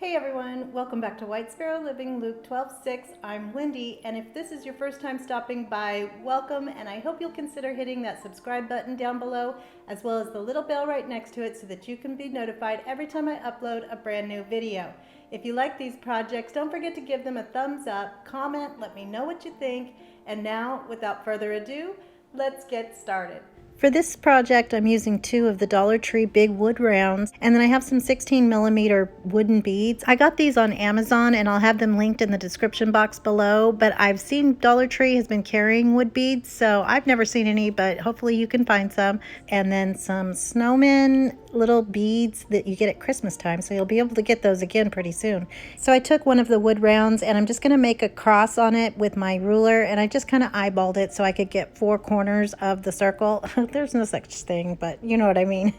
Hey everyone, welcome back to White Sparrow Living, Luke 12:6. I'm Wendy, and if this is your first time stopping by, welcome, and I hope you'll consider hitting that subscribe button down below, as well as the little bell right next to it so that you can be notified every time I upload a brand new video. If you like these projects, don't forget to give them a thumbs up, comment, let me know what you think, and now, without further ado, let's get started. For this project, I'm using 2 of the Dollar Tree big wood rounds, and then I have some 16mm wooden beads. I got these on Amazon, and I'll have them linked in the description box below, but I've seen Dollar Tree has been carrying wood beads, so I've never seen any, but hopefully you can find some. And then some snowman little beads that you get at Christmas time, so you'll be able to get those again pretty soon. So I took one of the wood rounds, and I'm just going to make a cross on it with my ruler, and I just kind of eyeballed it so I could get 4 corners of the circle. There's no such thing, but you know what I mean.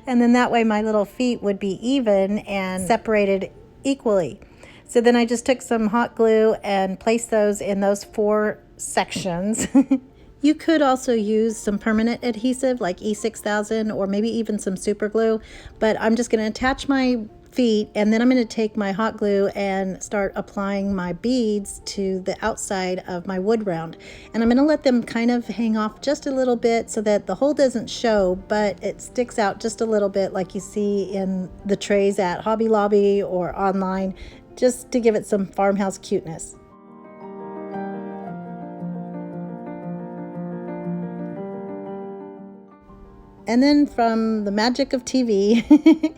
And then that way my little feet would be even and separated equally. So then I just took some hot glue and placed those in those 4 sections. You could also use some permanent adhesive like E6000 or maybe even some super glue, but I'm just going to attach my feet, and then I'm going to take my hot glue and start applying my beads to the outside of my wood round, and I'm going to let them kind of hang off just a little bit so that the hole doesn't show, but it sticks out just a little bit like you see in the trays at Hobby Lobby or online, just to give it some farmhouse cuteness. And then from the magic of TV,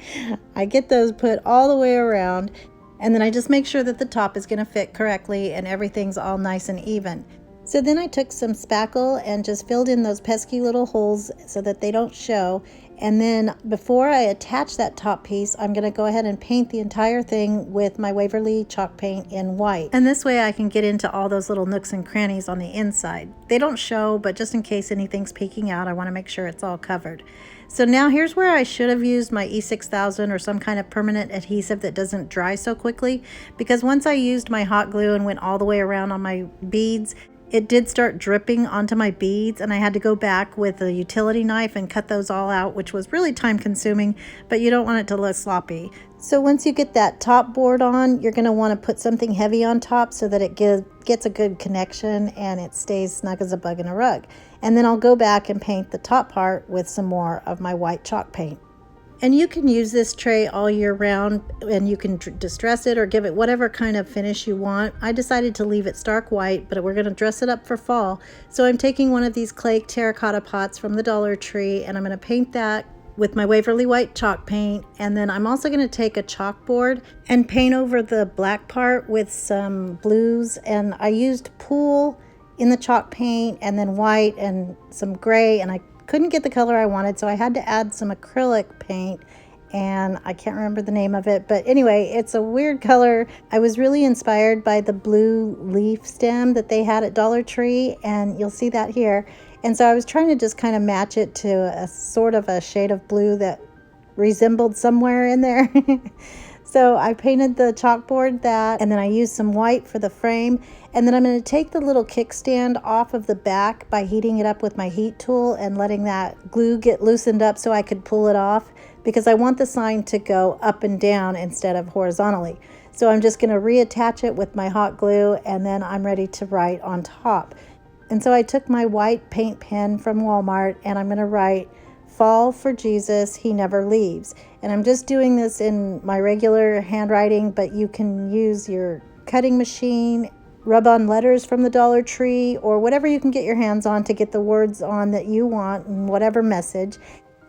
I get those put all the way around, and then I just make sure that the top is going to fit correctly and everything's all nice and even. So then I took some spackle and just filled in those pesky little holes so that they don't show. And then before I attach that top piece, I'm going to go ahead and paint the entire thing with my Waverly chalk paint in white. And this way I can get into all those little nooks and crannies on the inside. They don't show, but just in case anything's peeking out, I want to make sure it's all covered. So now here's where I should have used my E6000 or some kind of permanent adhesive that doesn't dry so quickly, because once I used my hot glue and went all the way around on my beads, it did start dripping onto my beads, and I had to go back with a utility knife and cut those all out, which was really time consuming, but you don't want it to look sloppy. So once you get that top board on, you're going to want to put something heavy on top so that it gets a good connection and it stays snug as a bug in a rug. And then I'll go back and paint the top part with some more of my white chalk paint. And you can use this tray all year round, and you can distress it or give it whatever kind of finish you want. I decided to leave it stark white, but we're going to dress it up for fall. So I'm taking one of these clay terracotta pots from the Dollar Tree, and I'm going to paint that with my Waverly white chalk paint. And then I'm also going to take a chalkboard and paint over the black part with some blues. And I used pool in the chalk paint, and then white and some gray, and I couldn't get the color I wanted, so I had to add some acrylic paint, and I can't remember the name of it, but anyway, it's a weird color. I was really inspired by the blue leaf stem that they had at Dollar Tree, and you'll see that here. And so I was trying to just kind of match it to a sort of a shade of blue that resembled somewhere in there. So I painted the chalkboard that, and then I used some white for the frame. And then I'm going to take the little kickstand off of the back by heating it up with my heat tool and letting that glue get loosened up so I could pull it off, because I want the sign to go up and down instead of horizontally. So I'm just going to reattach it with my hot glue, and then I'm ready to write on top. And so I took my white paint pen from Walmart, and I'm going to write, "Fall for Jesus, He never leaves." And I'm just doing this in my regular handwriting, but you can use your cutting machine, rub on letters from the Dollar Tree, or whatever you can get your hands on to get the words on that you want and whatever message.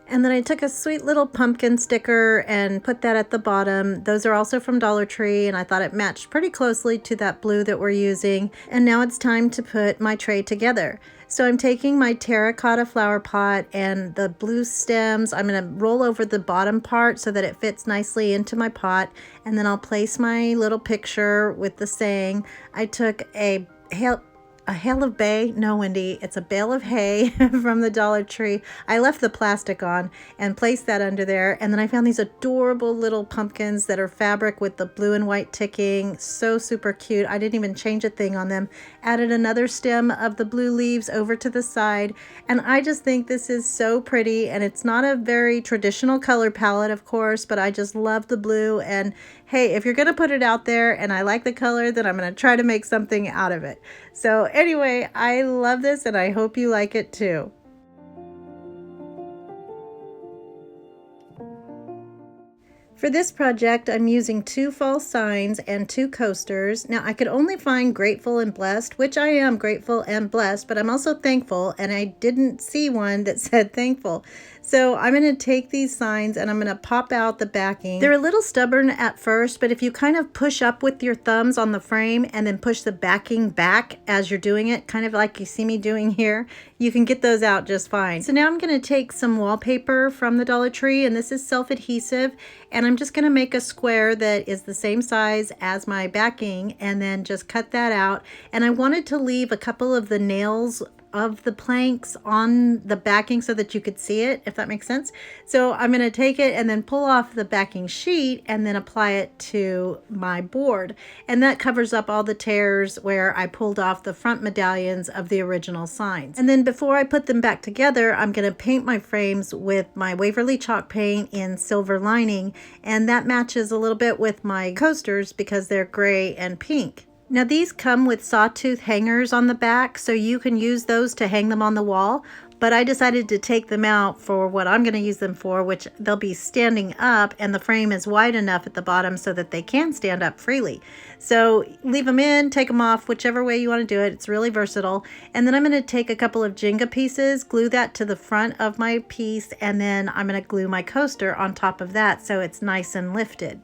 And then I took a sweet little pumpkin sticker and put that at the bottom. Those are also from Dollar Tree, and I thought it matched pretty closely to that blue that we're using. And now it's time to put my tray together. So I'm taking my terracotta flower pot and the blue stems. I'm going to roll over the bottom part so that it fits nicely into my pot, and then I'll place my little picture with the saying. I took a a hail of bay. No, Wendy, it's a bale of hay from the Dollar Tree. I left the plastic on and placed that under there. And then I found these adorable little pumpkins that are fabric with the blue and white ticking. So super cute. I didn't even change a thing on them. Added another stem of the blue leaves over to the side. And I just think this is so pretty. And it's not a very traditional color palette, of course, but I just love the blue. And hey, if you're going to put it out there and I like the color, then I'm going to try to make something out of it. So anyway, I love this and I hope you like it too. For this project, I'm using 2 fall signs and 2 coasters. Now, I could only find grateful and blessed, which I am grateful and blessed, but I'm also thankful, and I didn't see one that said thankful. So I'm going to take these signs and I'm going to pop out the backing. They're a little stubborn at first, but if you kind of push up with your thumbs on the frame and then push the backing back as you're doing it, kind of like you see me doing here, you can get those out just fine. So now I'm going to take some wallpaper from the Dollar Tree, and this is self-adhesive, and I'm just going to make a square that is the same size as my backing and then just cut that out. And I wanted to leave a couple of the nails of the planks on the backing so that you could see it, if that makes sense. So I'm going to take it and then pull off the backing sheet and then apply it to my board. And that covers up all the tears where I pulled off the front medallions of the original signs. And then before I put them back together, I'm going to paint my frames with my Waverly chalk paint in silver lining. And that matches a little bit with my coasters because they're gray and pink. Now these come with sawtooth hangers on the back, so you can use those to hang them on the wall, but I decided to take them out for what I'm going to use them for, which they'll be standing up and the frame is wide enough at the bottom so that they can stand up freely. So leave them in, take them off, whichever way you want to do it. It's really versatile. And then I'm going to take a couple of Jenga pieces, glue that to the front of my piece, and then I'm going to glue my coaster on top of that so it's nice and lifted.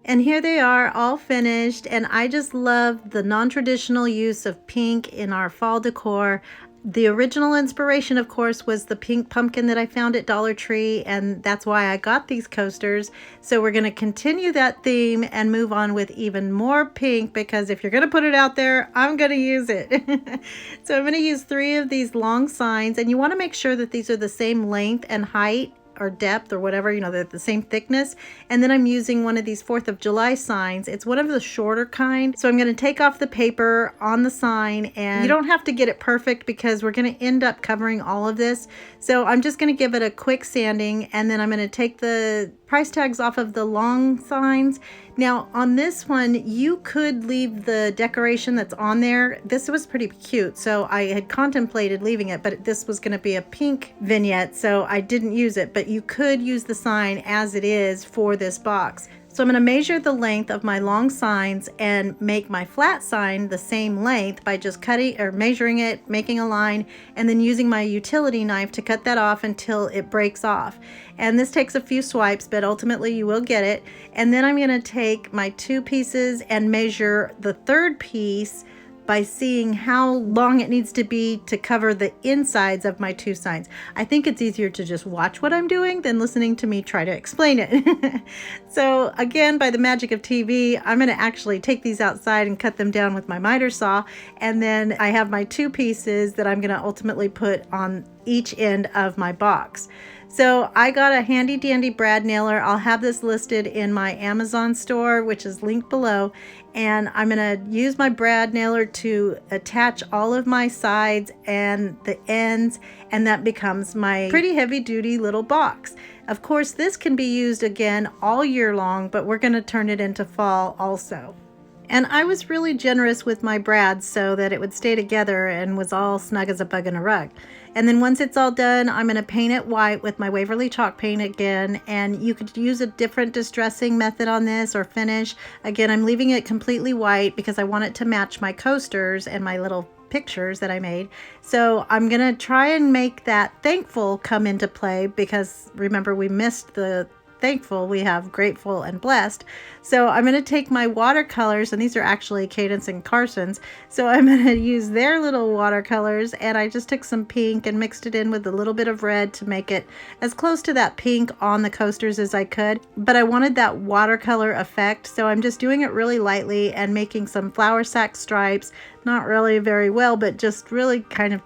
And here they are all finished, and I just love the non-traditional use of pink in our fall decor. The original inspiration, of course, was the pink pumpkin that I found at Dollar Tree, and that's why I got these coasters. So we're going to continue that theme and move on with even more pink, because if you're going to put it out there, I'm going to use it. So I'm going to use 3 of these long signs, and you want to make sure that these are the same length and height or depth or whatever, you know, they're the same thickness. And then I'm using one of these 4th of July signs. It's one of the shorter kind. So I'm going to take off the paper on the sign, and you don't have to get it perfect because we're going to end up covering all of this. So I'm just going to give it a quick sanding, and then I'm going to take the price tags off of the long signs. Now on this one, you could leave the decoration that's on there. This was pretty cute, so I had contemplated leaving it, but this was going to be a pink vignette, so I didn't use it, but you could use the sign as it is for this box. So I'm going to measure the length of my long signs and make my flat sign the same length by just cutting or measuring it, making a line, and then using my utility knife to cut that off until it breaks off. And this takes a few swipes, but ultimately you will get it. And then I'm going to take my 2 pieces and measure the 3rd piece by seeing how long it needs to be to cover the insides of my 2 signs. I think it's easier to just watch what I'm doing than listening to me try to explain it. So again, by the magic of TV, I'm going to actually take these outside and cut them down with my miter saw. And then I have my 2 pieces that I'm going to ultimately put on each end of my box. So I got a handy dandy brad nailer. I'll have this listed in my Amazon store, which is linked below. And I'm going to use my brad nailer to attach all of my sides and the ends, and that becomes my pretty heavy duty little box. Of course, this can be used again all year long, but we're going to turn it into fall also. And I was really generous with my brads so that it would stay together and was all snug as a bug in a rug. And then once it's all done, I'm going to paint it white with my Waverly chalk paint again. And you could use a different distressing method on this or finish. Again, I'm leaving it completely white because I want it to match my coasters and my little pictures that I made. So I'm going to try and make that thankful come into play because remember we missed the thankful. We have grateful and blessed. So I'm going to take my watercolors, and these are actually Cadence and Carson's. So I'm going to use their little watercolors, and I just took some pink and mixed it in with a little bit of red to make it as close to that pink on the coasters as I could. But I wanted that watercolor effect, so I'm just doing it really lightly and making some flour sack stripes. Not really very well, but just really kind of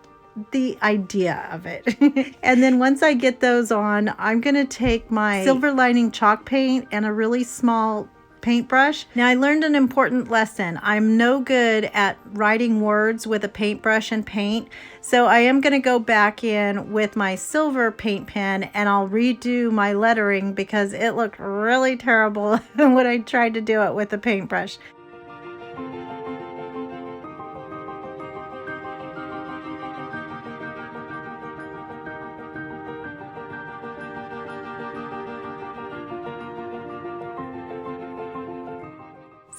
the idea of it. And then once I get those on, I'm going to take my silver lining chalk paint and a really small paintbrush. Now I learned an important lesson. I'm no good at writing words with a paintbrush and paint. So I am going to go back in with my silver paint pen and I'll redo my lettering because it looked really terrible when I tried to do it with a paintbrush.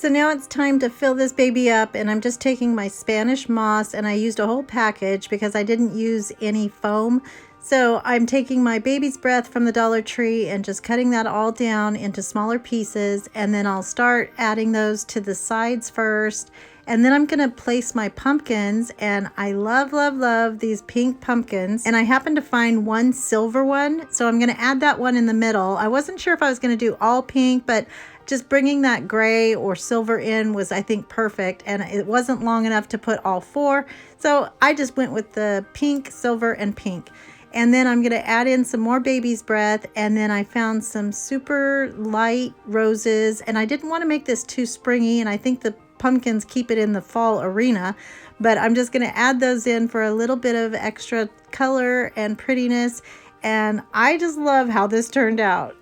So now it's time to fill this baby up, and I'm just taking my Spanish moss, and I used a whole package because I didn't use any foam. So I'm taking my baby's breath from the Dollar Tree and just cutting that all down into smaller pieces, and then I'll start adding those to the sides first. And then I'm going to place my pumpkins, and I love, love, love these pink pumpkins. And I happened to find one silver one, so I'm going to add that one in the middle. I wasn't sure if I was going to do all pink, but just bringing that gray or silver in was, I think, perfect. And it wasn't long enough to put all four, so I just went with the pink, silver, and pink. And then I'm going to add in some more baby's breath, and then I found some super light roses, and I didn't want to make this too springy, and I think the pumpkins keep it in the fall arena, but I'm just going to add those in for a little bit of extra color and prettiness, and I just love how this turned out.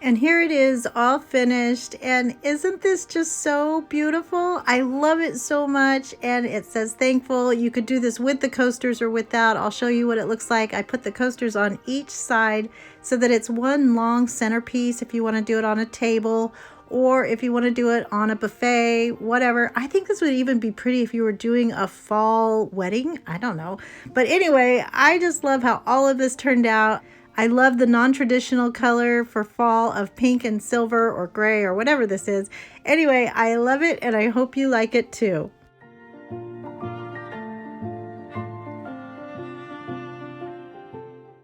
And here it is, all finished, and isn't this just so beautiful? I love it so much, and it says thankful. You could do this with the coasters or without. I'll show you what it looks like. I put the coasters on each side so that it's one long centerpiece if you want to do it on a table, or if you want to do it on a buffet, whatever. I think this would even be pretty if you were doing a fall wedding. I don't know. But anyway, I just love how all of this turned out. I love the non-traditional color for fall of pink and silver or gray or whatever this is. Anyway, I love it, and I hope you like it too.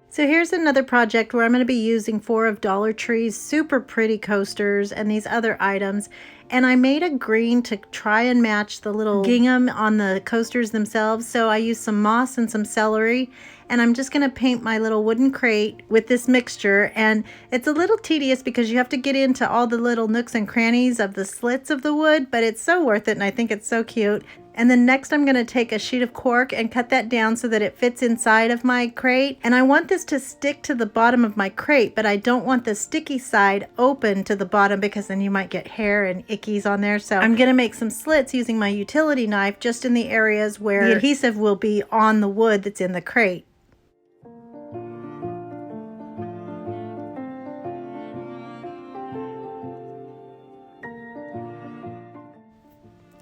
So here's another project where I'm going to be using 4 of Dollar Tree's super pretty coasters and these other items. And I made a green to try and match the little gingham on the coasters themselves. So I used some moss and some celery. And I'm just going to paint my little wooden crate with this mixture. And it's a little tedious because you have to get into all the little nooks and crannies of the slits of the wood. But it's so worth it, and I think it's so cute. And then next I'm going to take a sheet of cork and cut that down so that it fits inside of my crate. And I want this to stick to the bottom of my crate, but I don't want the sticky side open to the bottom because then you might get hair and ickies on there. So I'm going to make some slits using my utility knife just in the areas where the adhesive will be on the wood that's in the crate.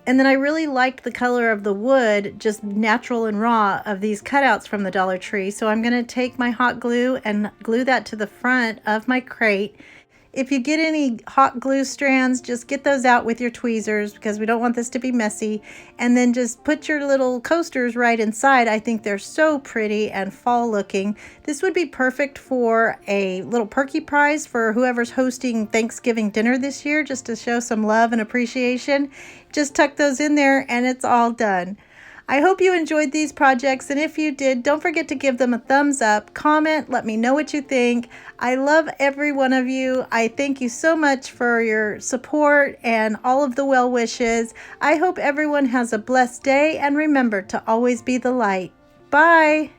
And then I really liked the color of the wood, just natural and raw, of these cutouts from the Dollar Tree. So I'm going to take my hot glue and glue that to the front of my crate. If you get any hot glue strands, just get those out with your tweezers because we don't want this to be messy. And then just put your little coasters right inside. I think they're so pretty and fall looking. This would be perfect for a little perky prize for whoever's hosting Thanksgiving dinner this year, just to show some love and appreciation. Just tuck those in there and it's all done. I hope you enjoyed these projects, and if you did, don't forget to give them a thumbs up, comment, let me know what you think. I love every one of you. I thank you so much for your support and all of the well wishes. I hope everyone has a blessed day, and remember to always be the light. Bye!